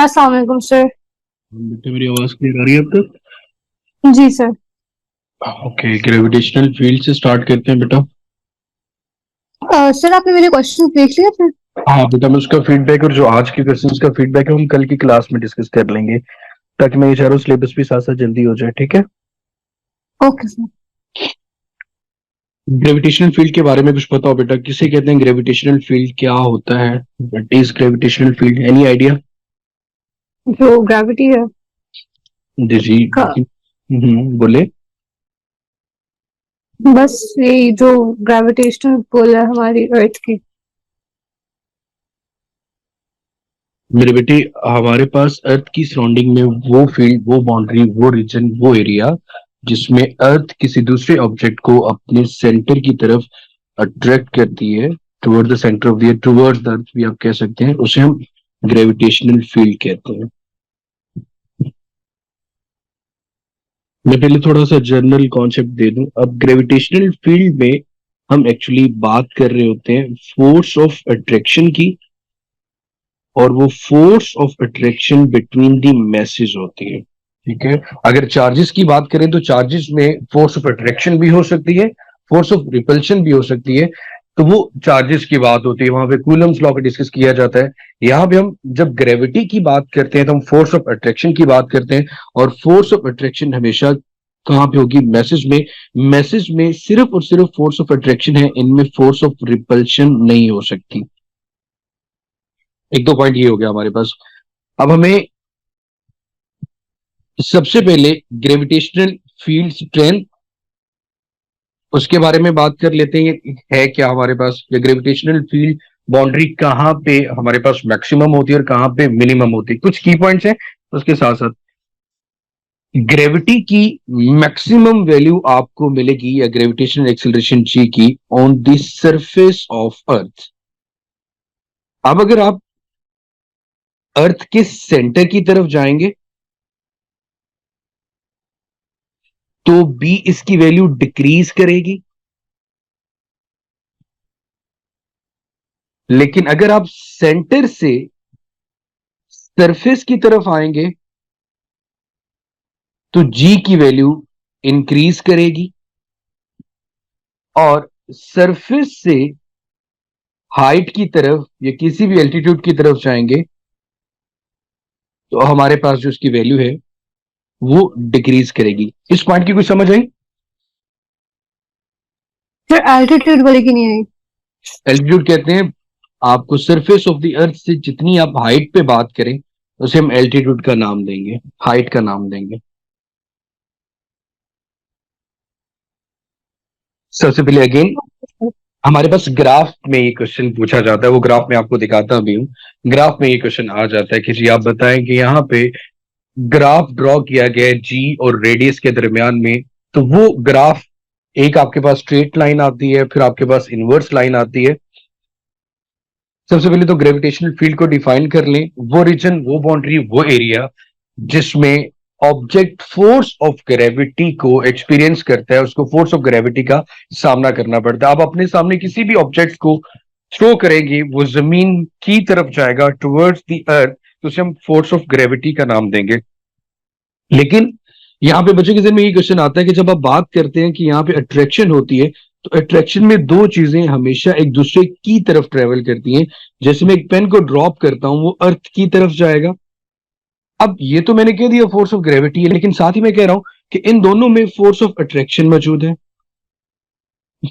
अस्सलाम वालेकुम सर। बेटे मेरी आवाज क्लियर आ रही है अब तक? जी सर। ओके, ग्रेविटेशनल फील्ड से स्टार्ट करते हैं बेटा। सर आपने मेरे क्वेश्चन देख लिया फिर? हाँ बेटा, मैं उसका फीडबैक और जो आज के क्वेश्चंस का फीडबैक है हम कल की क्लास में डिस्कस कर लेंगे, ताकि मैं ये चाह रहा हूँ सिलेबस भी साथ साथ जल्दी हो जाए। ठीक है? Okay sir. ग्रेविटेशनल फील्ड के बारे में कुछ पता हो बेटा? किसे कहते हैं ग्रेविटेशनल फील्ड, क्या होता है, what is gravitational field, any idea? जो ग्रेविटी है जी। का, बोले। बस ये जो ग्रेविटेशनल पुल है हमारी अर्थ की। मेरे बेटे, हमारे पास अर्थ की सराउंडिंग में वो फील्ड, वो बाउंड्री, वो रीजन, वो एरिया जिसमें अर्थ किसी दूसरे ऑब्जेक्ट को अपने सेंटर की तरफ अट्रैक्ट करती है, toward the center of the earth, toward the earth भी आप कह सकते हैं, उसे हम ग्रेविटेशनल फील्ड कहते हैं। मैं पहले थोड़ा सा जनरल कॉन्सेप्ट दे दूं। अब ग्रेविटेशनल फील्ड में हम एक्चुअली बात कर रहे होते हैं फोर्स ऑफ अट्रैक्शन की, और वो force of attraction between the message होती है। ठीक है? अगर चार्जेस की बात करें तो चार्जेस में फोर्स ऑफ अट्रैक्शन भी हो सकती है, फोर्स ऑफ रिपल्शन भी हो सकती है। तो वो चार्जेस की बात होती है, वहां पे कूलम्स लॉ का डिस्कस किया जाता है। यहाँ पे हम जब ग्रेविटी की बात करते हैं तो हम फोर्स ऑफ अट्रैक्शन की बात करते हैं, और फोर्स ऑफ अट्रैक्शन हमेशा कहाँ पे होगी? मैसेज में। मैसेज में सिर्फ और सिर्फ फोर्स ऑफ अट्रैक्शन है, इनमें फोर्स ऑफ रिपल्शन नहीं हो सकती। एक दो पॉइंट ये हो गया हमारे पास। अब हमें सबसे पहले ग्रेविटेशनल फील्ड स्ट्रेंथ, उसके बारे में बात कर लेते हैं। ये है क्या हमारे पास? ये ग्रेविटेशनल फील्ड बाउंड्री कहाँ पे हमारे पास मैक्सिमम होती है और कहाँ पे मिनिमम होती है, कुछ की पॉइंट्स हैं उसके साथ साथ। ग्रेविटी की मैक्सिमम वैल्यू आपको मिलेगी, या ग्रेविटेशनल एक्सेलरेशन जी की, on the surface of earth. अब अगर आप अर्थ के सेंटर की तरफ जाएंगे तो बी इसकी वैल्यू डिक्रीज करेगी, लेकिन अगर आप सेंटर से सरफेस की तरफ आएंगे तो जी की वैल्यू इंक्रीज करेगी, और सरफेस से हाइट की तरफ या किसी भी एल्टीट्यूड की तरफ जाएंगे तो हमारे पास जो उसकी वैल्यू है वो डिक्रीज करेगी। इस पॉइंट की कुछ समझ आई? सर एल्टीट्यूड वाली की नहीं आई। एल्टीट्यूड कहते हैं आपको सरफेस ऑफ द अर्थ से जितनी आप हाइट पे बात करें उसे हम एल्टीट्यूड का नाम देंगे, हाइट का नाम देंगे। सबसे पहले अगेन हमारे पास ग्राफ में ये क्वेश्चन पूछा जाता है, वो ग्राफ में आपको दिखाता भी हूँ। ग्राफ में ये क्वेश्चन आ जाता है कि जी आप बताएं कि यहाँ पे ग्राफ ड्रॉ किया गया है जी और रेडियस के दरमियान में, तो वो ग्राफ, एक आपके पास स्ट्रेट लाइन आती है, फिर आपके पास इनवर्स लाइन आती है। सबसे पहले तो ग्रेविटेशनल फील्ड को डिफाइन कर लें। वो रीजन, वो बाउंड्री, वो एरिया जिसमें ऑब्जेक्ट फोर्स ऑफ ग्रेविटी को एक्सपीरियंस करता है, उसको फोर्स ऑफ ग्रेविटी का सामना करना पड़ता है। आप अपने सामने किसी भी ऑब्जेक्ट को थ्रो करेंगे, वो जमीन की तरफ जाएगा, टुवर्ड्स द अर्थ, तो उसे हम फोर्स ऑफ ग्रेविटी का नाम देंगे। लेकिन यहाँ पे बच्चों के जहन में ये क्वेश्चन आता है कि जब आप बात करते हैं कि यहाँ पे अट्रैक्शन होती है, तो अट्रैक्शन में दो चीजें हमेशा एक दूसरे की तरफ ट्रेवल करती हैं। जैसे मैं एक पेन को ड्रॉप करता हूं, वो अर्थ की तरफ जाएगा। अब ये तो मैंने कह दिया फोर्स ऑफ ग्रेविटी है, लेकिन साथ ही मैं कह रहा हूं कि इन दोनों में फोर्स ऑफ अट्रैक्शन मौजूद है।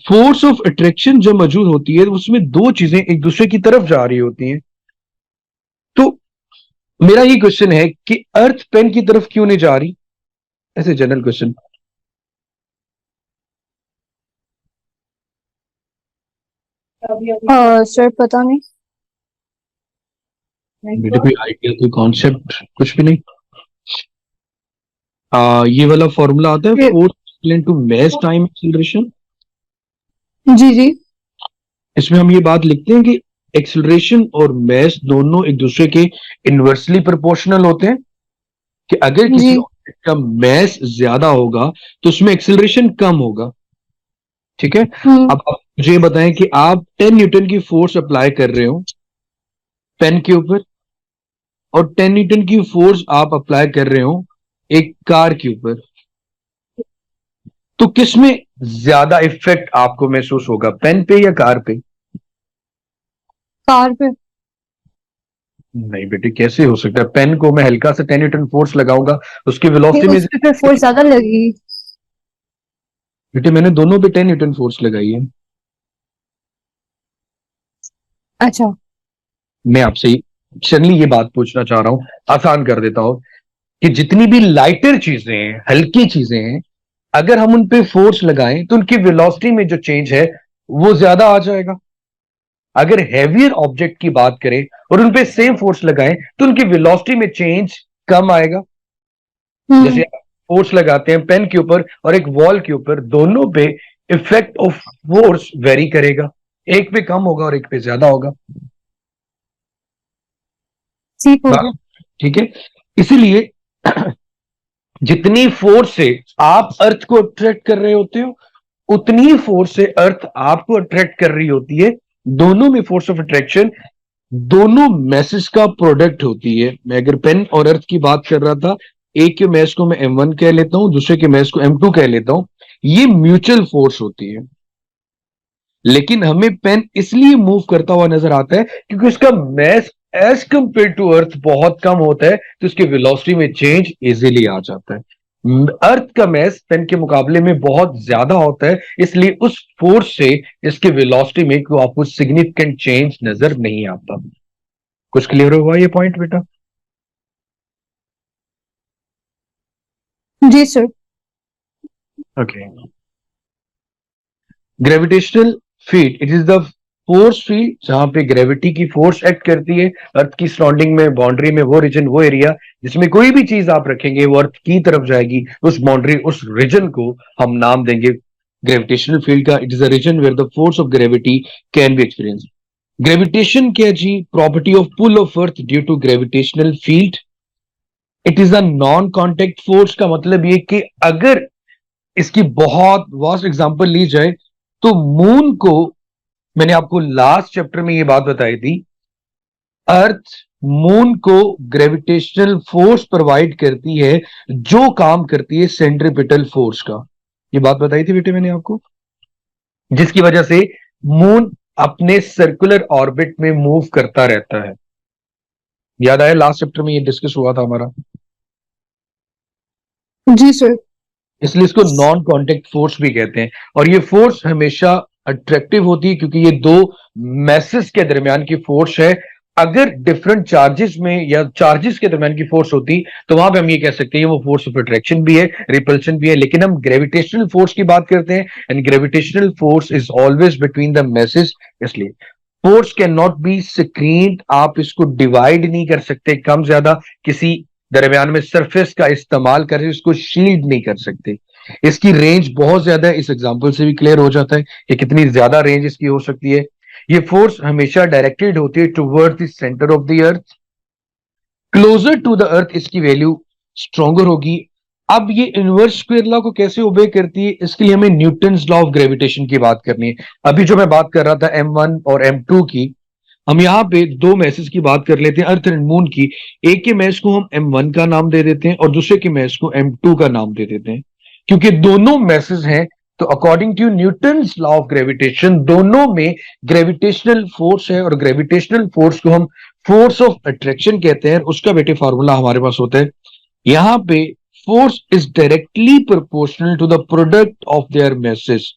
फोर्स ऑफ अट्रैक्शन जब मौजूद होती है तो उसमें दो चीजें एक दूसरे की तरफ जा रही होती हैं। तो मेरा ये क्वेश्चन है कि अर्थ पेन की तरफ क्यों नहीं जा रही? ऐसे जनरल क्वेश्चन। सर पता नहीं। बेटे कोई आइडिया, कोई कॉन्सेप्ट, कुछ भी नहीं? ये वाला फॉर्मूला आता है, ये- force equal to mass time acceleration. जी जी। इसमें हम ये बात लिखते हैं कि एक्सीलरेशन और मास दोनों एक दूसरे के इनवर्सली प्रोपोर्शनल होते हैं, कि अगर जी। किसी ऑब्जेक्ट का मास ज्यादा होगा तो उसमें एक्सीलरेशन कम होगा। ठीक है? हम्म। अब आप मुझे बताएं कि आप 10 न्यूटन की फोर्स अप्लाई कर रहे हो पेन के ऊपर, और 10 न्यूटन की फोर्स आप अप्लाई कर रहे हो एक कार के ऊपर, तो किसमें ज्यादा इफेक्ट आपको महसूस होगा, पेन पे या कार पे? कार पे। नहीं बेटे, कैसे हो सकता है? पेन को मैं हल्का सा 10 न्यूटन फोर्स लगाऊंगा, उसकी नहीं, वेलोसिटी में। उस पे फिर फोर्स ज्यादा लगेगी। बेटे मैंने दोनों पे 10 न्यूटन फोर्स लगाई है। अच्छा। मैं आपसे चलिए ये बात पूछना चाह रहा हूं, आसान कर देता हूं, कि जितनी भी लाइटर चीजें हैं, हल्की चीजें हैं, अगर हम उन पे फोर्स लगाएं तो उनकी वेलोसिटी में जो चेंज है वो ज्यादा आ जाएगा। अगर हैवियर ऑब्जेक्ट की बात करें और उन पे सेम फोर्स लगाएं तो उनकी वेलोसिटी में चेंज कम आएगा। जैसे आप फोर्स लगाते हैं पेन के ऊपर और एक वॉल के ऊपर, दोनों पे इफेक्ट ऑफ फोर्स वेरी करेगा, एक पे कम होगा और एक पे ज्यादा होगा। ठीक हो गया। ठीक है, इसीलिए जितनी फोर्स से आप अर्थ को अट्रैक्ट कर रहे होते हो, उतनी ही फोर्स से अर्थ आपको अट्रैक्ट कर रही होती है। दोनों में फोर्स ऑफ अट्रैक्शन दोनों मैसेज का प्रोडक्ट होती है। मैं अगर पेन और अर्थ की बात कर रहा था, एक के मैस को मैं M1 कह लेता हूं, दूसरे के मैस को M2 कह लेता हूं, ये म्यूचुअल फोर्स होती है। लेकिन हमें पेन इसलिए मूव करता हुआ नजर आता है क्योंकि उसका mass as compare to earth बहुत कम होता है, तो उसकी वेलोसिटी में चेंज इजीली आ जाता है। अर्थ का मैस पेन के मुकाबले में बहुत ज्यादा होता है, इसलिए उस फोर्स से इसके वेलोसिटी में कोई आपको सिग्निफिकेंट चेंज नजर नहीं आता। कुछ क्लियर हुआ ये पॉइंट बेटा? जी sir. Okay. Gravitational field, it is the force field जहां पे ग्रेविटी की फोर्स एक्ट करती है अर्थ की सराउंडिंग में, बाउंड्री में, वो रीजन, वो एरिया जिसमें कोई भी चीज आप रखेंगे वो अर्थ की तरफ जाएगी, उस बाउंड्री, उस रीजन को हम नाम देंगे ग्रेविटेशनल फील्ड का। It is a region where the force of gravity can be experience. Gravitation क्या जी? Property of pull of earth due to gravitational field. It is a non contact force, का मतलब ये कि अगर इसकी बहुत वास्ट एग्जांपल ली जाए तो मून को, मैंने आपको लास्ट चैप्टर में ये बात बताई थी, अर्थ मून को ग्रेविटेशनल फोर्स प्रोवाइड करती है जो काम करती है सेंट्रीपिटल फोर्स का। ये बात बताई थी बेटे मैंने आपको, जिसकी वजह से मून अपने सर्कुलर ऑर्बिट में मूव करता रहता है। याद आया? लास्ट चैप्टर में ये डिस्कस हुआ था हमारा। जी सर। इसलिए इसको नॉन कांटेक्ट फोर्स भी कहते हैं। और ये फोर्स हमेशा अट्रैक्टिव होती है क्योंकि ये दो मैसेज के दरमियान की फोर्स है। अगर डिफरेंट चार्जेस में या चार्जेस के दरमियान की फोर्स होती तो वहां पे हम ये कह सकते हैं वो फोर्स ऑफ अट्रैक्शन भी है, रिपल्शन भी है। लेकिन हम ग्रेविटेशनल फोर्स की बात करते हैं and gravitational force is always between the masses. इसलिए force can not be screened, आप इसको डिवाइड नहीं कर सकते कम ज्यादा किसी दरमियान में सरफेस का इस्तेमाल करके इसको शील्ड नहीं कर सकते। इसकी रेंज बहुत ज्यादा है, इस एग्जांपल से भी क्लियर हो जाता है कि कितनी ज्यादा रेंज इसकी हो सकती है। ये फोर्स हमेशा डायरेक्टेड होती है towards the center of the earth, closer to the earth इसकी वैल्यू स्ट्रॉन्गर होगी। अब ये इनवर्स स्क्वायर लॉ को कैसे ओबे करती है, इसके लिए हमें न्यूटन्स लॉ ऑफ ग्रेविटेशन की बात करनी है। अभी जो मैं बात कर रहा था M1 और M2 की, हम यहाँ पे दो मैसेज की बात कर लेते हैं अर्थ एंड मून की। एक के मैस को हम M1 का नाम दे देते हैं और दूसरे के मैस को M2 का नाम दे देते हैं, क्योंकि दोनों मैसेज हैं। तो according to Newton's law of gravitation दोनों में ग्रेविटेशनल फोर्स है और ग्रेविटेशनल फोर्स को हम फोर्स ऑफ अट्रैक्शन कहते हैं। उसका बेटे फॉर्मूला हमारे पास होता है, यहां पे force is directly proportional to the product of their masses.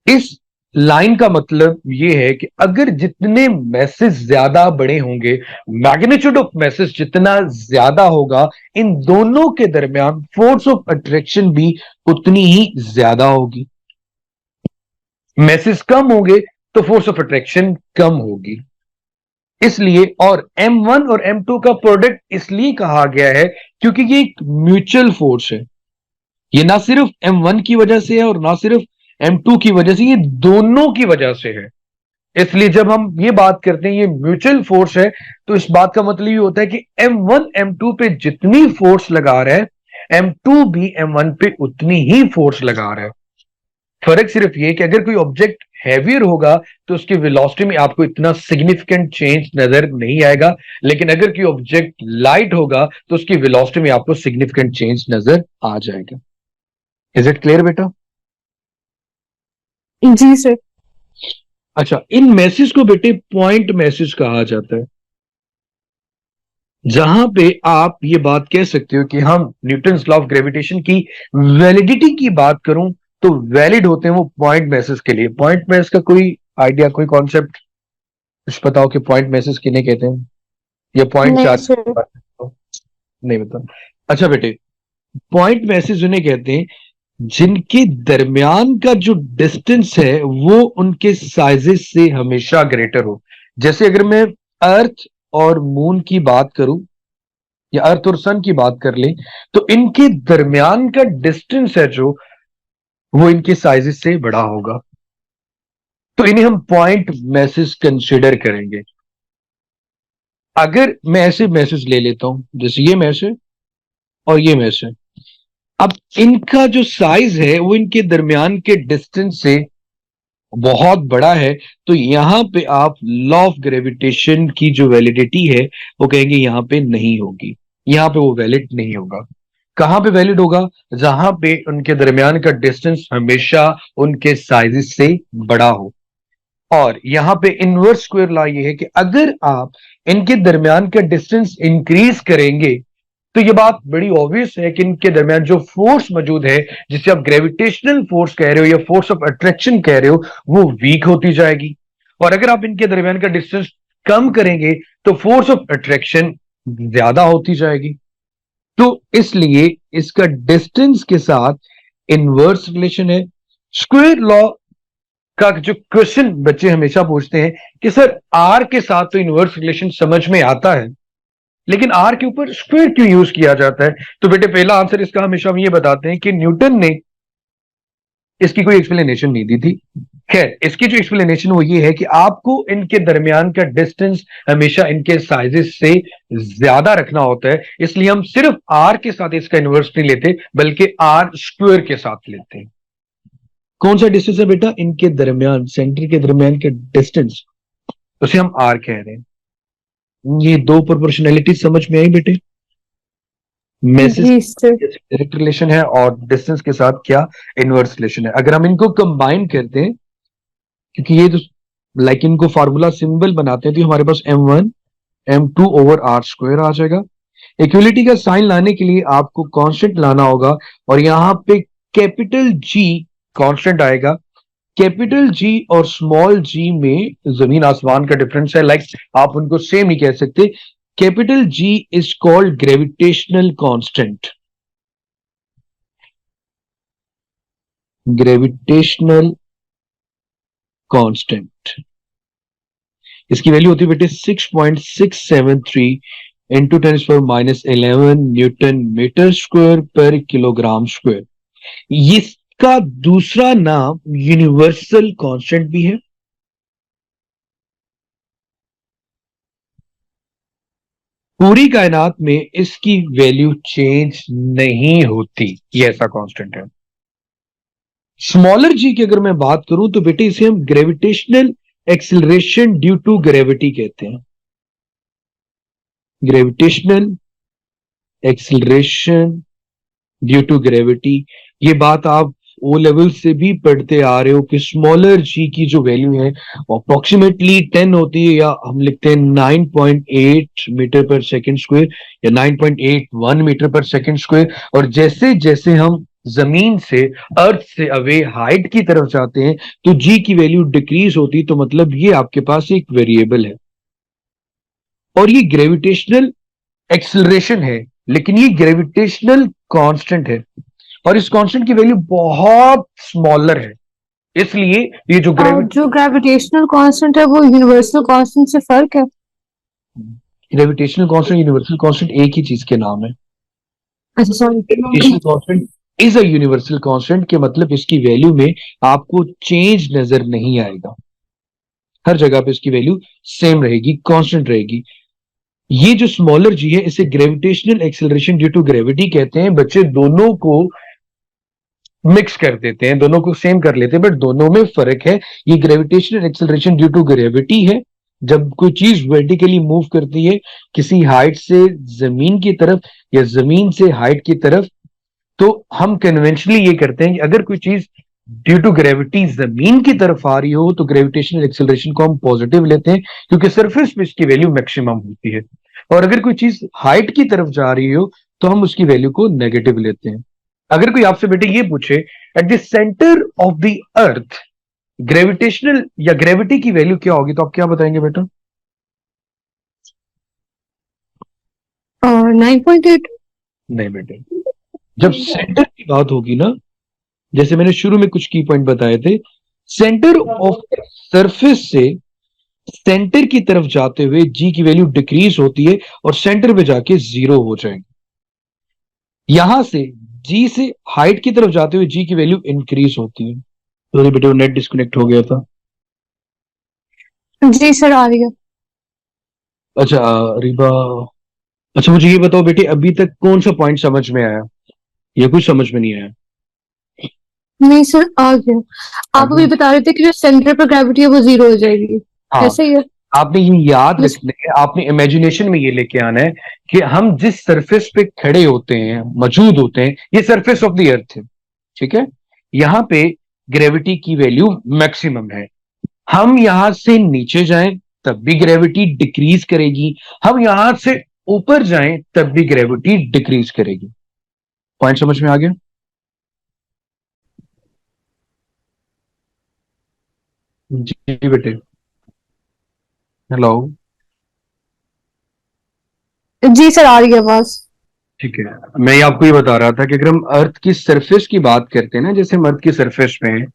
इस लाइन का मतलब यह है कि अगर जितने मैसेज ज्यादा बड़े होंगे, मैग्नीट्यूड ऑफ मैसेज जितना ज्यादा होगा, इन दोनों के दरमियान फोर्स ऑफ अट्रैक्शन भी उतनी ही ज्यादा होगी। मैसेज कम होंगे तो फोर्स ऑफ अट्रैक्शन कम होगी। इसलिए और M1 और M2 का प्रोडक्ट इसलिए कहा गया है क्योंकि ये एक म्यूचुअल फोर्स है। ये ना सिर्फ M1 की वजह से है और ना सिर्फ M2 की वजह से, ये दोनों की वजह से है। इसलिए जब हम ये बात करते हैं ये म्यूचुअल फोर्स है, तो इस बात का मतलब ये होता है कि M1 M2 पे जितनी फोर्स लगा रहा है, M2 भी M1 पे उतनी ही फोर्स लगा रहा है। फर्क सिर्फ ये कि अगर कोई ऑब्जेक्ट हैवियर होगा तो उसकी वेलोसिटी में आपको इतना सिग्निफिकेंट चेंज नजर नहीं आएगा, लेकिन अगर कोई ऑब्जेक्ट लाइट होगा तो उसकी वेलोसिटी में आपको सिग्निफिकेंट चेंज नजर आ जाएगा। इज इट क्लियर बेटा? जी सर। अच्छा, इन मैसेज को बेटे पॉइंट मैसेज कहा जाता है, जहां पे आप ये बात कह सकते हो कि हम न्यूटन्स लॉ ऑफ ग्रेविटेशन की वैलिडिटी की बात करूं तो वैलिड होते हैं वो पॉइंट मैसेज के लिए। पॉइंट मैसेज का कोई आइडिया, कोई कॉन्सेप्ट कुछ बताओ कि पॉइंट मैसेज किन्हें कहते हैं, या पॉइंट नहीं चार्ज? सर। नहीं बता। अच्छा बेटे, पॉइंट मैसेज उन्हें कहते हैं जिनके दरमियान का जो डिस्टेंस है वो उनके साइजेस से हमेशा ग्रेटर हो। जैसे अगर मैं अर्थ और मून की बात करूं या अर्थ और सन की बात कर ले, तो इनके दरमियान का डिस्टेंस है जो, वो इनके साइजेस से बड़ा होगा, तो इन्हें हम पॉइंट मैसेज कंसिडर करेंगे। अगर मैं ऐसे मैसेज ले लेता हूं जैसे ये मैसेज और ये मैसेज, अब इनका जो साइज है वो इनके दरमियान के डिस्टेंस से बहुत बड़ा है, तो यहां पे आप लॉ ऑफ ग्रेविटेशन की जो वैलिडिटी है वो कहेंगे यहां पे नहीं होगी, यहां पे वो वैलिड नहीं होगा। कहां पे वैलिड होगा? जहां पे उनके दरमियान का डिस्टेंस हमेशा उनके साइजेस से बड़ा हो। और यहां पे इनवर्स स्क्वायर लॉ ये है कि अगर आप इनके दरमियान का डिस्टेंस इंक्रीज करेंगे तो ये बात बड़ी ऑब्वियस है कि इनके दरमियान जो फोर्स मौजूद है, जिसे आप ग्रेविटेशनल फोर्स कह रहे हो या फोर्स ऑफ अट्रैक्शन कह रहे हो, वो वीक होती जाएगी। और अगर आप इनके दरमियान का डिस्टेंस कम करेंगे तो फोर्स ऑफ अट्रैक्शन ज्यादा होती जाएगी। तो इसलिए इसका डिस्टेंस के साथ इनवर्स रिलेशन है। स्क्वायर लॉ का जो क्वेश्चन बच्चे हमेशा पूछते हैं कि सर आर के साथ तो इनवर्स रिलेशन समझ में आता है, लेकिन आर के ऊपर स्क्वायर क्यों यूज किया जाता है? तो बेटे पहला आंसर इसका हमेशा हम ये बताते हैं कि न्यूटन ने इसकी कोई एक्सप्लेनेशन नहीं दी थी। खैर, इसकी जो एक्सप्लेनेशन वो ये है कि आपको इनके दरमियान का डिस्टेंस हमेशा इनके साइजेस से ज्यादा रखना होता है, इसलिए हम सिर्फ आर के साथ इसका इन्वर्स नहीं लेते बल्कि आर स्क्वायर के साथ लेते हैं। कौन सा डिस्टेंस है बेटा? इनके दरमियान, सेंटर के दरमियान के डिस्टेंस, उसे हम आर कह रहे हैं। ये दो प्रोपोर्शनैलिटी समझ में आई बेटे? मैसेज जी सर। डायरेक्ट रिलेशन है और डिस्टेंस के साथ क्या इनवर्स रिलेशन है। अगर हम इनको कंबाइन करते हैं, क्योंकि ये तो लाइक इनको फार्मूला सिंबल बनाते हैं, तो हमारे पास m1 m2 over are square आ जाएगा। इक्वलिटी का साइन लाने के लिए आपको कांस्टेंट लाना होगा और यहां पे कैपिटल जी कांस्टेंट आएगा। कैपिटल जी और स्मॉल जी में जमीन आसमान का डिफरेंस है, लाइक आप उनको सेम नहीं कह सकते। Capital G is called gravitational constant, gravitational constant. इसकी वैल्यू होती है बेटे 6.673 इंटू 10⁻11 न्यूटन मीटर स्क्वायर पर किलोग्राम स्क्वायर। इसका दूसरा नाम यूनिवर्सल कांस्टेंट भी है। पूरी कायनात में इसकी वैल्यू चेंज नहीं होती, ये ऐसा कांस्टेंट है। स्मॉलर जी की अगर मैं बात करूं तो बेटे इसे हम gravitational acceleration due to gravity कहते हैं। Gravitational acceleration due to gravity, ये बात आप ओ लेवल से भी पढ़ते आ रहे हो कि स्मॉलर जी की जो वैल्यू है अप्रोक्सीमेटली 10 होती है, या हम लिखते हैं 9.8 मीटर पर सेकंड स्क्वायर या 9.81 मीटर पर सेकंड स्क्वायर। और जैसे जैसे हम जमीन से, अर्थ से अवे हाइट की तरफ जाते हैं तो जी की वैल्यू डिक्रीज होती, तो मतलब ये आपके पास एक वेरिएबल है और ये ग्रेविटेशनल एक्सिलरेशन है, लेकिन ये ग्रेविटेशनल कांस्टेंट है और इस कांस्टेंट की वैल्यू बहुत स्मॉलर है। इसलिए ये जो जो ग्रेविटेशनल कांस्टेंट है वो यूनिवर्सल कांस्टेंट से फर्क है? ग्रेविटेशनल कांस्टेंट यूनिवर्सल कांस्टेंट एक ही चीज के नाम है। अच्छा sorry. Gravitational constant is a universal constant के मतलब इसकी वैल्यू में आपको चेंज नजर नहीं आएगा, हर जगह पे इसकी वैल्यू सेम रहेगी, कांस्टेंट रहेगी। ये जो स्मॉलर जी है इसे gravitational acceleration due to gravity कहते हैं। बच्चे दोनों को मिक्स कर देते हैं, दोनों को सेम कर लेते हैं, बट दोनों में फर्क है। ये gravitational acceleration due to gravity है, जब कोई चीज वर्टिकली मूव करती है किसी हाइट से जमीन की तरफ या जमीन से हाइट की तरफ, तो हम कन्वेंशनली ये करते हैं कि अगर कोई चीज ड्यू टू ग्रेविटी जमीन की तरफ आ रही हो तो ग्रेविटेशनल एक्सेलरेशन को हम पॉजिटिव लेते हैं, क्योंकि सरफेस पे इसकी वैल्यू मैक्सिमम होती है। और अगर कोई चीज हाइट की तरफ जा रही हो तो हम उसकी वैल्यू को नेगेटिव लेते हैं। अगर कोई आपसे बेटे ये पूछे at the center of the earth gravitational या ग्रेविटी की वैल्यू क्या होगी, तो आप क्या बताएंगे बेटा? और 9.8। नहीं बेटे, जब सेंटर की बात होगी ना, जैसे मैंने शुरू में कुछ की पॉइंट बताए थे, सेंटर ऑफ सरफेस से सेंटर की तरफ जाते हुए जी की वैल्यू डिक्रीज होती है और सेंटर पे जाके जीरो हो जाएगी। यहां से जी से हाइट की तरफ जाते हुए जी की वैल्यू इंक्रीज होती है। तो बेटे वो नेट डिस्कनेक्ट हो गया था। जी सर, आ रही है। अच्छा रिबा, अच्छा मुझे ये बताओ बेटे, अभी तक कौन सा पॉइंट समझ में आया या कुछ समझ में नहीं आया? नहीं सर, आ गया। आप अभी आगे? बता रहे थे कि जो सेंटर पर ग्रेविटी है वो जीरो हो जाएगी, हाँ, ऐसे ही है? आपने ये याद बस। रखना है, आपने इमेजिनेशन में ये लेके आना है कि हम जिस सरफेस पे खड़े होते हैं, मौजूद होते हैं, ये सरफेस ऑफ द अर्थ है, ठीक है? यहां पे ग्रेविटी की वैल्यू मैक्सिमम है। हम यहां से नीचे जाएं तब भी ग्रेविटी डिक्रीज करेगी, हम यहां से ऊपर जाएं तब भी ग्रेविटी डिक्रीज करेगी। पॉइंट समझ में आ गया? जी बेटे। हेलो। जी सर, आ रही है आवाज। ठीक है, मैं ये आपको ये बता रहा था कि अगर हम अर्थ की सरफेस की बात करते हैं ना, जैसे हम अर्थ की सरफेस पे हैं,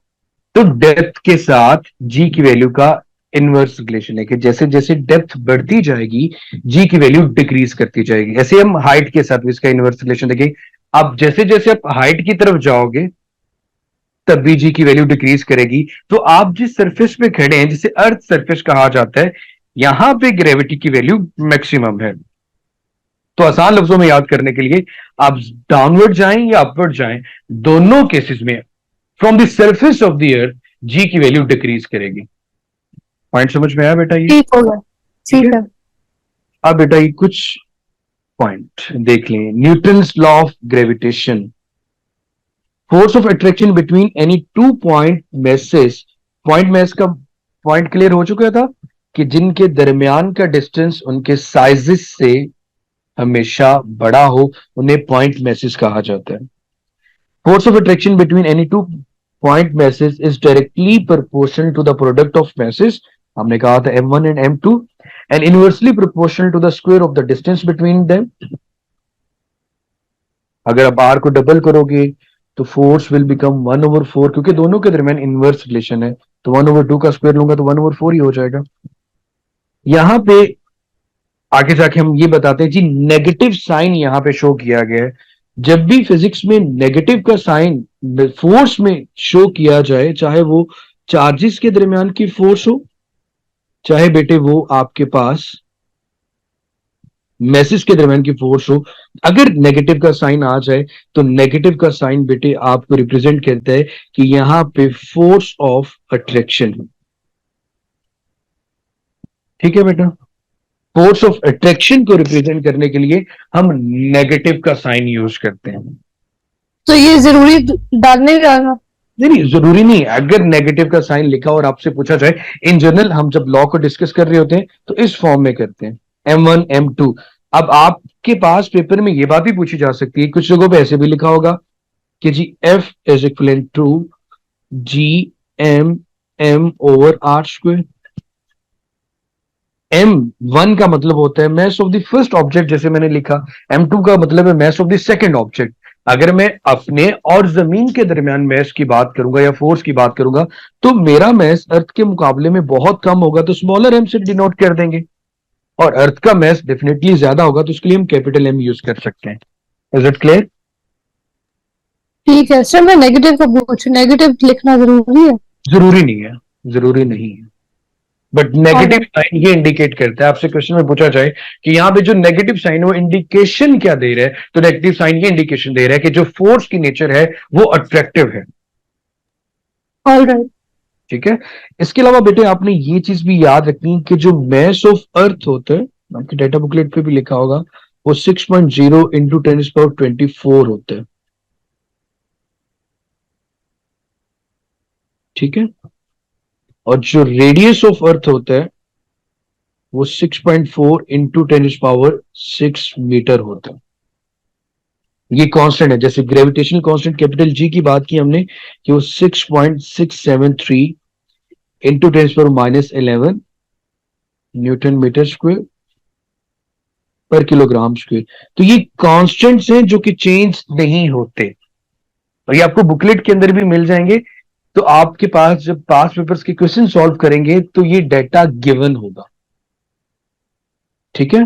तो डेप्थ के साथ जी की वैल्यू का इनवर्स रिलेशन है कि जैसे जैसे डेप्थ बढ़ती जाएगी जी की वैल्यू डिक्रीज करती जाएगी। ऐसे हम हाइट के साथ भी इसका इनवर्स रिलेशन देखिए, आप जैसे जैसे आप हाइट की तरफ जाओगे तब भी जी की वैल्यू डिक्रीज करेगी। तो आप जिस सरफेस पे खड़े हैं, जिसे अर्थ सरफेस कहा जाता है, यहां पे ग्रेविटी की वैल्यू मैक्सिमम है। तो आसान लफ्जों में याद करने के लिए, आप डाउनवर्ड जाएं या अपवर्ड जाएं, दोनों केसेस में from the surface of the earth g की वैल्यू डिक्रीज करेगी। पॉइंट समझ में आया बेटा? ये ठीक होगा। ठीक ठीक है। है। अब बेटा ये कुछ पॉइंट देख लें। Newton's law of gravitation, force of attraction between any two point masses. Point mass का पॉइंट क्लियर हो चुका था कि जिनके दरमियान का डिस्टेंस उनके साइजेस से हमेशा बड़ा हो उन्हें पॉइंट मैसेज कहा जाता है। Force of attraction between any two point masses is directly proportional to the product of masses, हमने कहा था m1 and m2, and inversely proportional to the square of the distance between them. अगर आप r को double करोगे तो force will become 1/4, क्योंकि दोनों के दरमियान इनवर्स रिलेशन है, तो 1/2 का स्क्वायर लूंगा तो 1/4 ही हो जाएगा। यहां पे आगे जाके हम ये बताते हैं जी, नेगेटिव साइन यहां पे शो किया गया है। जब भी फिजिक्स में नेगेटिव का साइन फोर्स में शो किया जाए, चाहे वो चार्जेस के दरमियान की फोर्स हो, चाहे बेटे वो आपके पास मैसेज के दरमियान की फोर्स हो, अगर नेगेटिव का साइन आ जाए तो नेगेटिव का साइन बेटे आपको रिप्रेजेंट करता है कि यहां पे फोर्स ऑफ अट्रैक्शन। ठीक है बेटा? फोर्स ऑफ अट्रैक्शन को रिप्रेजेंट करने के लिए हम नेगेटिव का साइन यूज करते हैं। तो ये जरूरी डालने का? नहीं, जरूरी नहीं। अगर नेगेटिव का साइन लिखा और आपसे पूछा जाए, इन जनरल हम जब लॉ को डिस्कस कर रहे होते हैं तो इस फॉर्म में करते हैं, m1 m2। अब आपके पास पेपर में यह बात भी पूछी जा सकती है, कुछ जगहों पे ऐसे भी लिखा होगा कि जी F is equal to G M M over are square. m1 का मतलब होता है mass of the first object, जैसे मैंने लिखा। m2 का मतलब है mass of the second object. अगर मैं अपने और जमीन के दरमियान मैस की बात करूंगा या फोर्स की बात करूंगा तो मेरा मैस अर्थ के मुकाबले में बहुत कम होगा, तो स्मॉलर m से डिनोट कर देंगे। और अर्थ का मैस डेफिनेटली ज्यादा होगा, तो उसके लिए हम कैपिटल M यूज कर सकते हैं। Is it clear? ठीक है सर, मैं नेगेटिव का पूछूं, नेगेटिव लिखना जरूरी है? जरूरी नहीं है, जरूरी नहीं है। बट नेगेटिव साइन ये इंडिकेट करता है, आपसे क्वेश्चन में पूछा जाए कि यहाँ पे जो नेगेटिव साइन है वो इंडिकेशन क्या दे रहा है, तो नेगेटिव साइन ये इंडिकेशन दे रहा है कि जो फोर्स की नेचर है वो अट्रैक्टिव है। ऑलराइट। ठीक है। इसके अलावा बेटे आपने ये चीज भी याद रखनी कि जो मास ऑफ अर्थ होता है, आपके डेटा बुकलेट पे भी लिखा होगा, वो 6.0 इंटू 10⁻24 होता है। ठीक है। और जो रेडियस ऑफ अर्थ होता है वो 6.4 इंटू 10⁻6 मीटर होता है। ये कांस्टेंट है, जैसे ग्रेविटेशनल कांस्टेंट कैपिटल जी की बात की हमने कि वो 6.673 इंटू 10⁻11 न्यूटन मीटर स्क्वायर पर किलोग्राम स्क्वायर। तो ये कांस्टेंट्स हैं जो कि चेंज नहीं होते, और ये आपको बुकलेट के अंदर भी मिल जाएंगे। तो आपके पास जब पास पेपर्स के क्वेश्चन सॉल्व करेंगे तो ये डाटा गिवन होगा। ठीक है।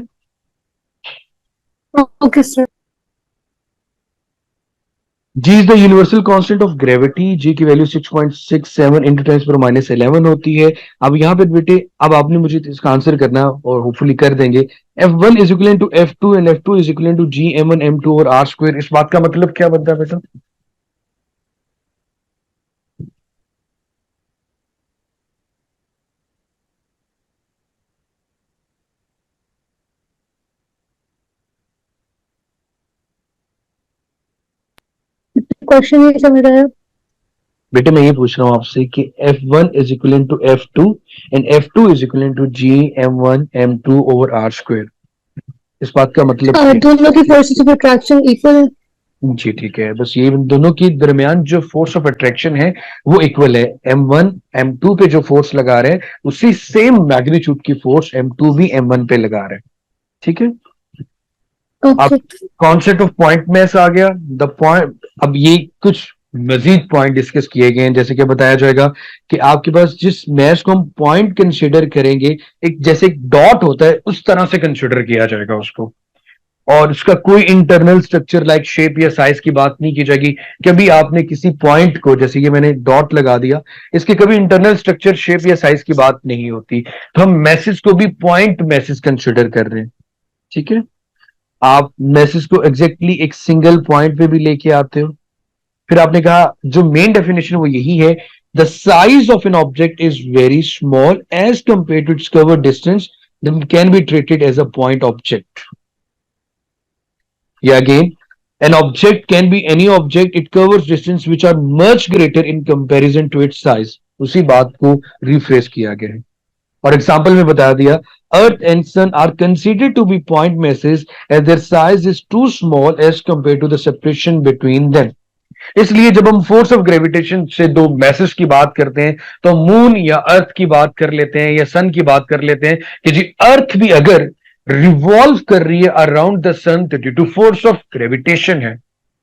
Okay sir. G is the universal constant of gravity. G की वैल्यू 6.67 इंटू 10⁻11 होती है। अब यहाँ पे बेटे अब आपने मुझे इसका आंसर करना और होपफुली कर देंगे। F1 is equal to F2 and F2 is equal to G m1 m2 और R स्क्वायर। इस बात का मतलब क्या बनता है बेटा? क्वेश्चन ये समझ रहे हैं? बेटे मैं ये पूछ रहा हूँ आपसे कि F1 is equal to F2 and F2 is equal to G m1 m2 over R square. इस बात का मतलब क्या है? दोनों की फोर्सेस ऑफ अट्रैक्शन इक्वल है। जी ठीक है, बस ये दोनों के दरमियान जो फोर्स ऑफ अट्रैक्शन है वो इक्वल है। M1 M2 पे जो फोर्स लगा रहे हैं उसी सेम मैग्नीट्यूड की फोर्स M2 भी M1 पे लगा रहे हैं। ठीक है। अब okay. Concept of point mass आ गया। द पॉइंट, अब ये कुछ मजीद पॉइंट डिस्कस किए गए हैं, जैसे कि बताया जाएगा कि आपके पास जिस मैस को हम पॉइंट कंसिडर करेंगे, एक जैसे एक डॉट होता है उस तरह से कंसिडर किया जाएगा उसको, और उसका कोई इंटरनल स्ट्रक्चर लाइक शेप या साइज की बात नहीं की जाएगी। कभी आपने किसी पॉइंट को, जैसे कि मैंने डॉट लगा दिया, इसके कभी इंटरनल स्ट्रक्चर शेप या साइज की बात नहीं होती, तो हम मैसेज को भी पॉइंट मैसेज कंसिडर कर रहे हैं। ठीक है। आप मैसेज को एग्जैक्टली एक सिंगल पॉइंट पे भी लेके आते हो। फिर आपने कहा जो मेन डेफिनेशन वो यही है, the size of an object is very small as compare to its cover distance, then can be treated as a point object. या again, an object can be any object, it covers distance which are much greater in comparison to its size। उसी बात को refresh किया गया है और example में बता दिया, earth and sun are considered to be point masses as their size is too small as compare to the separation between them. इसलिए जब हम फोर्स ऑफ ग्रेविटेशन से दो मैसेज की बात करते हैं तो मून या अर्थ की बात कर लेते हैं या सन की बात कर लेते हैं कि जी अर्थ भी अगर रिवॉल्व कर रही है अराउंड द सन तो due to force of gravitation है।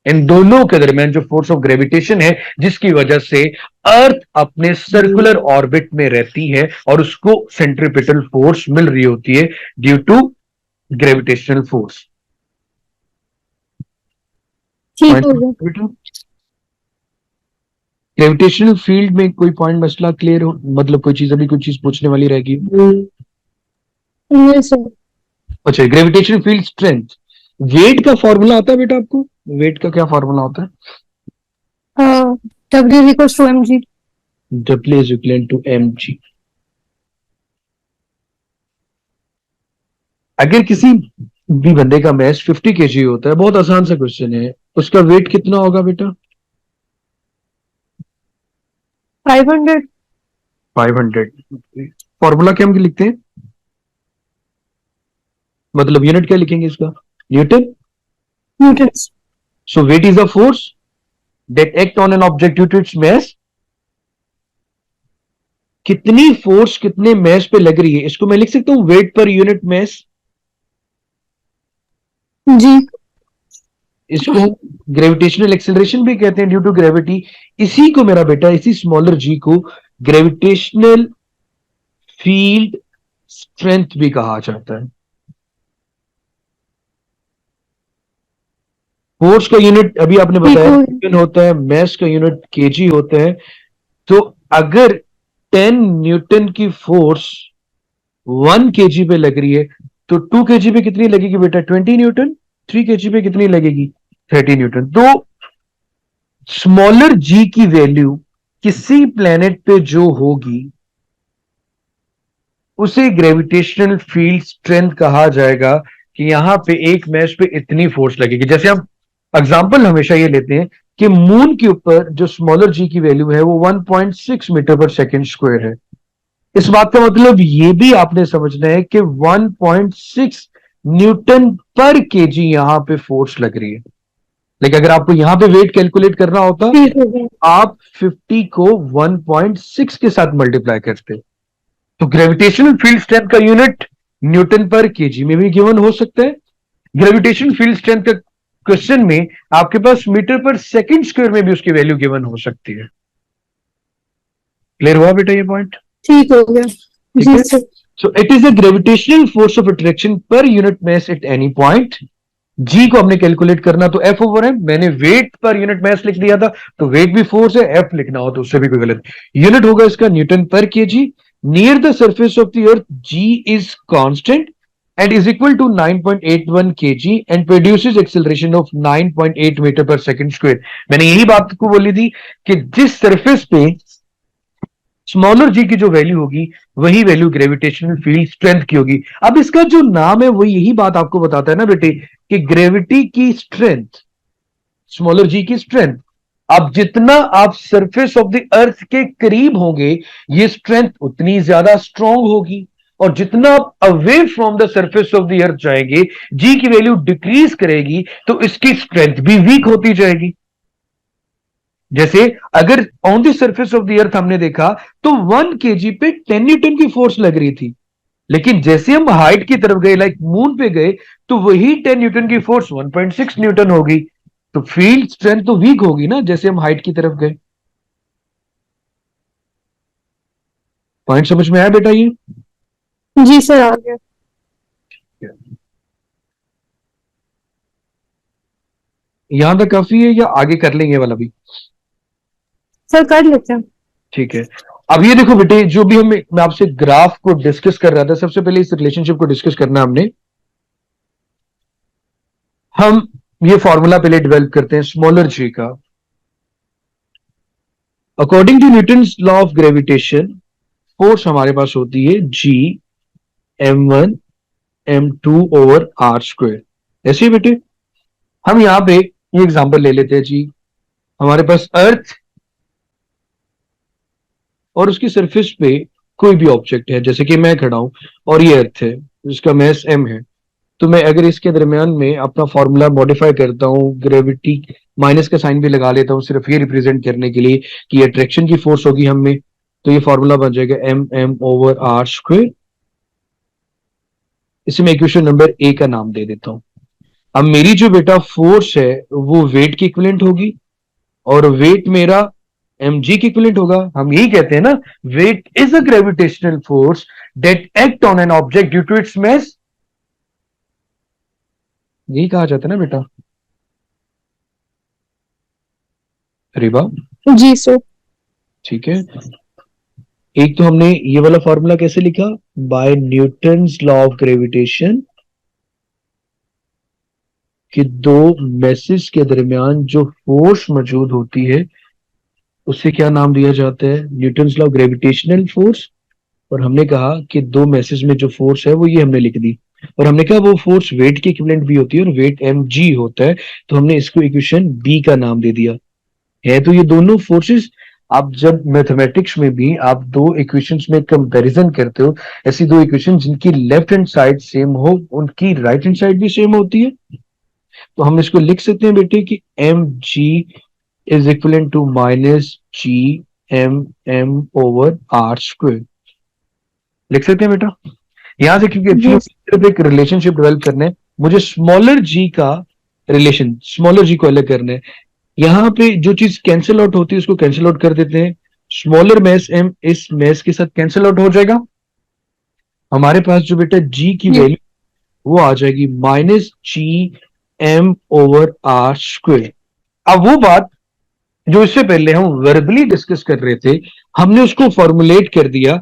इन दोनों के दरमियान जो फोर्स ऑफ ग्रेविटेशन है जिसकी वजह से अर्थ अपने सर्कुलर ऑर्बिट में रहती है और उसको सेंट्रीपिटल फोर्स मिल रही होती है ड्यू टू ग्रेविटेशनल फोर्स। ठीक हो गया। ग्रेविटेशनल फील्ड में कोई पॉइंट मसला क्लियर हो, मतलब कोई चीज अभी कोई चीज पूछने वाली रहेगी? Yes sir. अच्छा, ग्रेविटेशनल फील्ड स्ट्रेंथ, वेट का फॉर्मूला आता है बेटा आपको? वेट का क्या फॉर्मूला होता है? W is equals to mg। W is equivalent to mg। अगर किसी भी बंदे का मास 50 kg होता है, बहुत आसान सा क्वेश्चन है, उसका वेट कितना होगा बेटा? 500। 500। फॉर्मूला क्या हम लिखते हैं, मतलब यूनिट क्या लिखेंगे इसका? Newton. Newtons. So weight is the force that act on an object due to its mass। कितनी फोर्स कितने mass पे लग रही है, इसको मैं लिख सकता हूं वेट पर यूनिट mass। जी। इसको ग्रेविटेशनल एक्सेलरेशन भी कहते हैं ड्यू टू ग्रेविटी। इसी को मेरा बेटा, इसी स्मॉलर जी को ग्रेविटेशनल फील्ड स्ट्रेंथ भी कहा जाता है। फोर्स का यूनिट अभी आपने बताया न्यूटन होता है, मास का यूनिट केजी होता है। तो अगर 10 न्यूटन की फोर्स 1 kg पे लग रही है, तो 2 kg पे कितनी लगेगी बेटा? 20 न्यूटन। 3 kg पे कितनी लगेगी? 30 न्यूटन। तो स्मॉलर जी की वैल्यू किसी प्लेनेट पे जो होगी उसे ग्रेविटेशनल फील्ड स्ट्रेंथ कहा जाएगा, कि यहां पे एक मैश पे इतनी फोर्स लगेगी। जैसे हम एग्जांपल हमेशा ये लेते हैं कि मून के ऊपर जो स्मॉलर जी की वैल्यू है वो 1.6 मीटर पर सेकेंड स्क्वायर है। इस बात का मतलब ये भी आपने समझना है कि 1.6 न्यूटन पर केजी यहां पे फोर्स लग रही है। लेकिन अगर आपको यहां पे वेट कैलकुलेट करना होता, ठीक हो गया। आप 50 को 1.6 के साथ मल्टीप्लाई करते। तो ग्रेविटेशनल फील्ड स्ट्रेंथ का यूनिट न्यूटन पर केजी में भी गिवन हो सकता है। ग्रेविटेशनल फील्ड स्ट्रेंथ का क्वेश्चन में आपके पास मीटर पर सेकंड स्क्वायर में भी उसकी वैल्यू गिवन हो सकती है। क्लियर हुआ बेटा ये पॉइंट? ठीक हो गया। ठीक जी है। Sir. So it is the gravitational force of attraction per unit mass at any point. G को हमने कैलकुलेट करना, तो F ओवर M, मैंने वेट पर यूनिट मास लिख दिया था, तो वेट भी फोर्स है, F लिखना हो तो उससे भी कोई गलत। यूनिट होगा इसका न्यूटन पर KG. Near the surface of the earth G is constant and is equal to 9.81 kg and produces acceleration of 9.8 metre पर सेकंड स्क्वायर। मैंने यही बात को बोली थी कि जिस सरफेस पे स्मॉलर जी की जो वैल्यू होगी वही वैल्यू ग्रेविटेशनल फील्ड स्ट्रेंथ की होगी। अब इसका जो नाम है वो यही बात आपको बताता है ना बेटे, कि ग्रेविटी की स्ट्रेंथ, स्मॉलर जी की स्ट्रेंथ, अब जितना आप सरफेस ऑफ द अर्थ के करीब होंगे ये स्ट्रेंथ उतनी ज्यादा स्ट्रांग होगी, और जितना आप away from the surface of the अर्थ जाएंगे जी की वैल्यू डिक्रीज करेगी तो इसकी स्ट्रेंथ भी वीक होती जाएगी। जैसे अगर on the surface of the अर्थ हमने देखा तो 1 kg पे 10 न्यूटन की फोर्स लग रही थी, लेकिन जैसे हम हाइट की तरफ गए, लाइक मून पे गए, तो वही 10 न्यूटन की फोर्स 1.6 न्यूटन होगी। तो फील्ड स्ट्रेंथ तो वीक होगी ना जैसे हम हाइट की तरफ गए। पॉइंट समझ में आया बेटा ये? जी सर, आ गया। यहां तक काफी है या आगे कर लेंगे वाला भी? सर कर लेते हैं। ठीक है। अब ये देखो बेटे, जो भी मैं आपसे ग्राफ को डिस्कस कर रहा था, सबसे पहले इस रिलेशनशिप को डिस्कस करना हमने। हम ये फॉर्मूला पहले डेवलप करते हैं स्मॉलर जी का। According to Newton's law of gravitation force हमारे पास होती है जी m1 m2 over are square. ऐसे ही बेटे हम यहां पे ये एग्जांपल ले लेते हैं जी। हमारे पास अर्थ और उसकी सरफेस पे कोई भी ऑब्जेक्ट है, जैसे कि मैं खड़ा हूं और ये अर्थ है जिसका मैस m है। तो मैं अगर इसके दरमियान में अपना फॉर्मूला मॉडिफाई करता हूँ, ग्रेविटी माइनस का साइन भी लगा लेता हूँ सिर्फ ये रिप्रेजेंट करने के लिए कि अट्रैक्शन की फोर्स होगी हम में, तो ये फॉर्मूला बन जाएगा M M over are square. इसे मैं इक्वेशन नंबर ए का नाम दे देता हूं। अब मेरी जो बेटा फोर्स है वो वेट की इक्विवेलेंट होगी, और वेट मेरा mg की इक्विवेलेंट होगा। हम यही कहते हैं ना, weight is a gravitational force that act on an object due to its mass. यही कहा जाता है ना बेटा? रिबा जी सर। ठीक है। एक तो हमने ये वाला फॉर्मूला कैसे लिखा, by Newton's law of gravitation, कि दो मैसेज के दरमियान जो फोर्स मौजूद होती है उससे क्या नाम दिया जाता है, Newton's law of gravitational force. और हमने कहा कि दो मैसेज में जो फोर्स है वो ये हमने लिख दी, और हमने कहा वो फोर्स वेट के इक्विवेलेंट भी होती है और वेट mg होता है, तो हमने इसको इक्वेशन बी का नाम दे दिया है। तो ये दोनों फोर्सेस, आप जब मैथमेटिक्स में भी आप दो इक्वेशंस में कंपैरिजन करते हो, ऐसी दो इक्वेशन जिनकी लेफ्ट हैंड साइड सेम हो उनकी राइट हैंड साइड भी सेम होती है। तो हम इसको लिख सकते हैं बेटे कि M G is equal to minus G M M over are square. लिख सकते हैं बेटा यहां से, क्योंकि एक्चुअली सिर्फ एक रिलेशनशिप डेवलप करना है, मुझे स्मॉलर जी का रिलेशन, स्मॉलर जी को अलग करना है। यहां पे जो चीज कैंसिल आउट होती है उसको कैंसिल आउट कर देते हैं। स्मॉलर मैस m इस मैस के साथ कैंसिल आउट हो जाएगा। हमारे पास जो बेटा g की वैल्यू वो आ जाएगी minus G M over are square. अब वो बात जो इससे पहले हम वर्बली डिस्कस कर रहे थे, हमने उसको फॉर्मुलेट कर दिया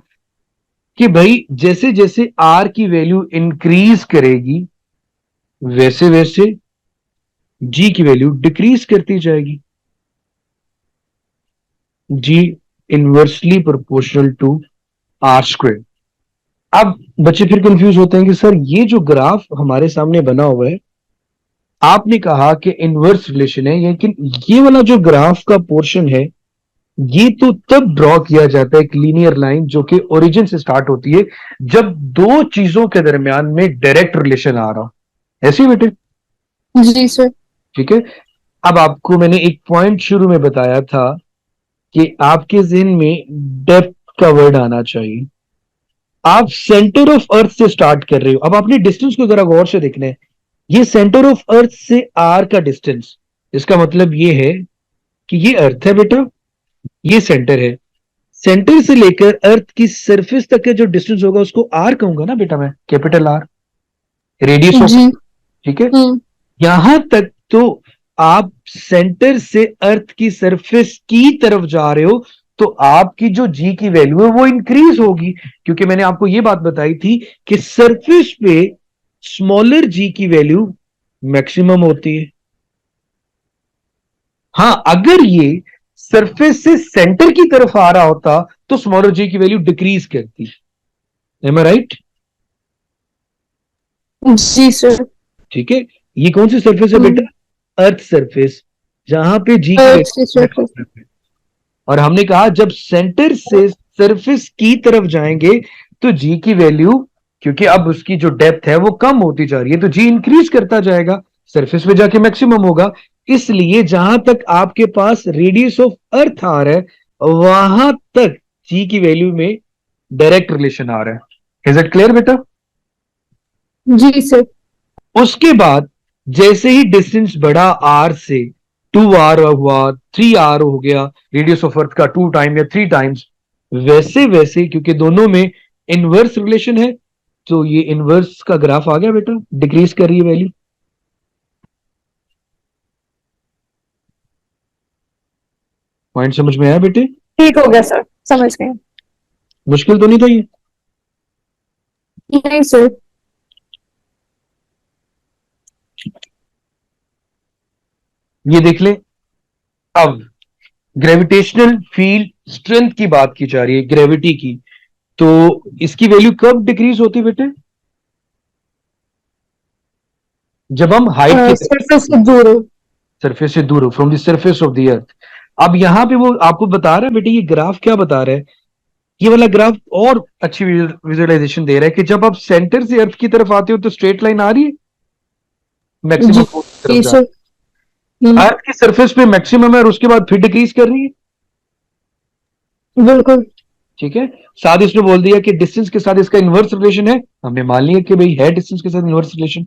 कि भाई जैसे जैसे आर की वैल्यू इंक्रीज करेगी वैसे वैसे जी की वैल्यू डिक्रीज करती जाएगी। G inversely proportional to r square. अब बच्चे फिर कंफ्यूज होते हैं कि सर ये जो ग्राफ हमारे सामने बना हुआ है, आपने कहा कि इनवर्स रिलेशन है, लेकिन ये वाला जो ग्राफ का पोर्शन है ये तो तब ड्रॉ किया जाता है एक लीनियर लाइन जो कि ओरिजिन से स्टार्ट होती है जब दो चीजों के दरमियान में डायरेक्ट रिलेशन आ रहा हो। ऐसे ही बेटे? जी सर। ठीक है। अब आपको मैंने एक पॉइंट शुरू में बताया था कि आपके जहन में डेप्थ का वर्ड आना चाहिए। आप सेंटर ऑफ अर्थ से स्टार्ट कर रहे हो। अब आपने डिस्टेंस को जरा गौर से देखना है। ये सेंटर ऑफ अर्थ से आर का डिस्टेंस, इसका मतलब ये है कि ये अर्थ है बेटा, ये सेंटर है। सेंटर से लेकर अर्थ की सरफेस तक का जो डिस्टेंस होगा उसको आर कहूंगा ना बेटा, मैं कैपिटल आर, रेडियस ऑफ। जी। ठीक है। हम्म। यहां तक तो आप सेंटर से अर्थ की सरफेस की तरफ जा रहे हो तो आपकी जो जी की वैल्यू है वो इंक्रीज होगी, क्योंकि मैंने आपको ये बात बताई थी कि सरफेस पे स्मॉलर जी की वैल्यू मैक्सिमम होती है। हां, अगर ये सरफेस से सेंटर की तरफ आ रहा होता तो स्मॉलर जी की वैल्यू डिक्रीज करती। एम आई राइट? जी सर। ठीक है। ये कौन सी सरफेस है बेटा? अर्थ सरफेस, जहां पे जी की अर्थ की वैल्यू सरफेस। मैक्सिमम है। और हमने कहा जब सेंटर से सरफेस की तरफ जाएंगे तो जी की वैल्यू, क्योंकि अब उसकी जो डेप्थ है वो कम होती जा रही है, तो जी इंक्रीज करता जाएगा, सरफेस पे जाके मैक्सिमम होगा। इसलिए जहां तक आपके पास रेडियस ऑफ अर्थ आ रहा है वहां तक जी की वैल्यू में डायरेक्ट रिलेशन आ रहा है। इज इट क्लियर बेटा? जी सर। उसके बाद जैसे ही डिस्टेंस बढ़ा आर से, 2r हुआ, 3r हो गया, रेडियस ऑफ अर्थ का 2 टाइम या 3 टाइम्स, वैसे वैसे क्योंकि दोनों में इनवर्स रिलेशन है तो ये इनवर्स का ग्राफ आ गया बेटा, डिक्रीज कर रही है वैल्यू। पॉइंट समझ में आया बेटे? ठीक हो गया सर, समझ गए। मुश्किल तो नहीं था ये? नहीं सर। ये देख ले। अब ग्रेविटेशनल फील्ड स्ट्रेंथ की बात की जा रही है, ग्रेविटी की, तो इसकी वैल्यू कब डिक्रीज होती है बेटे? जब हम हाइट की सरफेस से दूर हो। सरफेस से दूर हो, from the surface of the अर्थ। अब यहां पे वो आपको बता रहा है बेटे, ये ग्राफ क्या बता रहा है, ये वाला ग्राफ और अच्छी विजुअलाइजेशन दे रहा है कि जब आप सेंटर से अर्थ की तरफ आते हो तो स्ट्रेट लाइन आ रही है मैक्सिमम जी की तरफ जी जा सर। रही है, अर्थ की सरफेस पे मैक्सिमम है और उसके बाद फिर डिक्रीज कर रही है। बिल्कुल। ठीक है। साथ इसने बोल दिया कि डिस्टेंस के साथ इसका इनवर्स रिलेशन है, हमने मान लिया कि भाई है डिस्टेंस के साथ इनवर्स रिलेशन।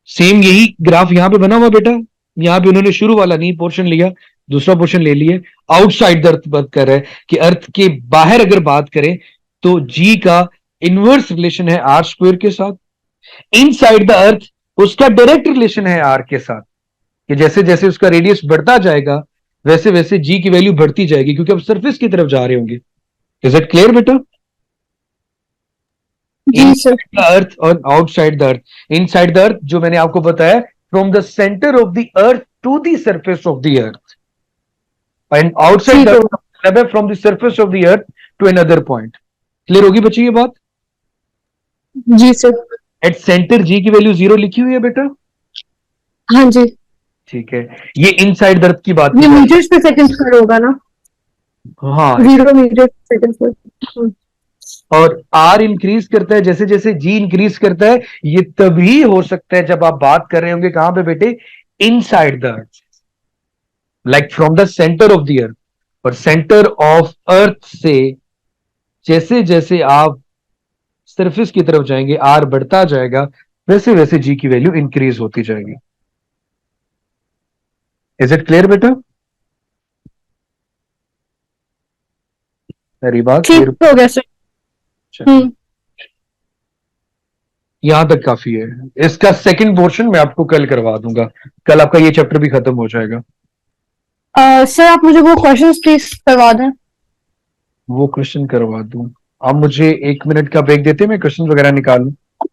सेम यही ग्राफ यहां पे बना हुआ बेटा। यहां पे उन्होंने शुरू वाला नहीं पोर्शन लिया, दूसरा पोर्शन ले लिया। आउटसाइड द अर्थ बात कर रहा है कि अर्थ के बाहर अगर बात करें तो जी का इनवर्स रिलेशन है आर स्क्वायर के साथ। इनसाइड द अर्थ उसका डायरेक्ट रिलेशन है आर के साथ, कि जैसे जैसे उसका रेडियस बढ़ता जाएगा वैसे वैसे जी की वैल्यू बढ़ती जाएगी, क्योंकि अब सरफेस की तरफ जा रहे होंगे। इज इट क्लियर बेटा? जी सर। इनसाइड द अर्थ और outside the earth. Inside the earth जो मैंने आपको बताया, from the center of the earth to the surface of the earth, and outside the ठीक हो। अर्थ मतलब है from the surface of the earth to another point. Clear होगी बच्ची ये बात? जी सर। एट सेंटर जी की वैल्यू 0 लिखी हुई है बेटा। हाँ जी। ठीक है। ये इनसाइड द अर्थ की बात ये की जा मीटर्स पे सेकंड पर होगा ना? रही है। हाँ। 0 मीटर सेकंड पर। और आर इंक्रीज करता है जैसे जैसे जी इंक्रीज करता है, ये तभी हो सकता है जब आप बात कर रहे होंगे कहां पे बेटे? Inside the earth, like from the center of the earth. और सेंटर ऑफ अर्थ से जैसे जैसे आप सरफेस की तरफ जाएंगे आर बढ़ता जाएगा, वैसे वैसे जी की वैल्यू इंक्रीज होती जाएगी। इज इट क्लियर बेटा? मेरी बात ठीक क्लियर? हो गया सर। हम्म। यहां तक काफी है। इसका सेकंड पोर्शन मैं आपको कल करवा दूंगा, कल आपका ये चैप्टर भी खत्म हो जाएगा। सर आप मुझे वो क्वेश्चंस प्लीज करवा दें। वो क्वेश्चन करवा दूं? आप मुझे 1 मिनट का ब्रेक देते हैं, मैं क्वेश्चन वगैरह निकाल लूं।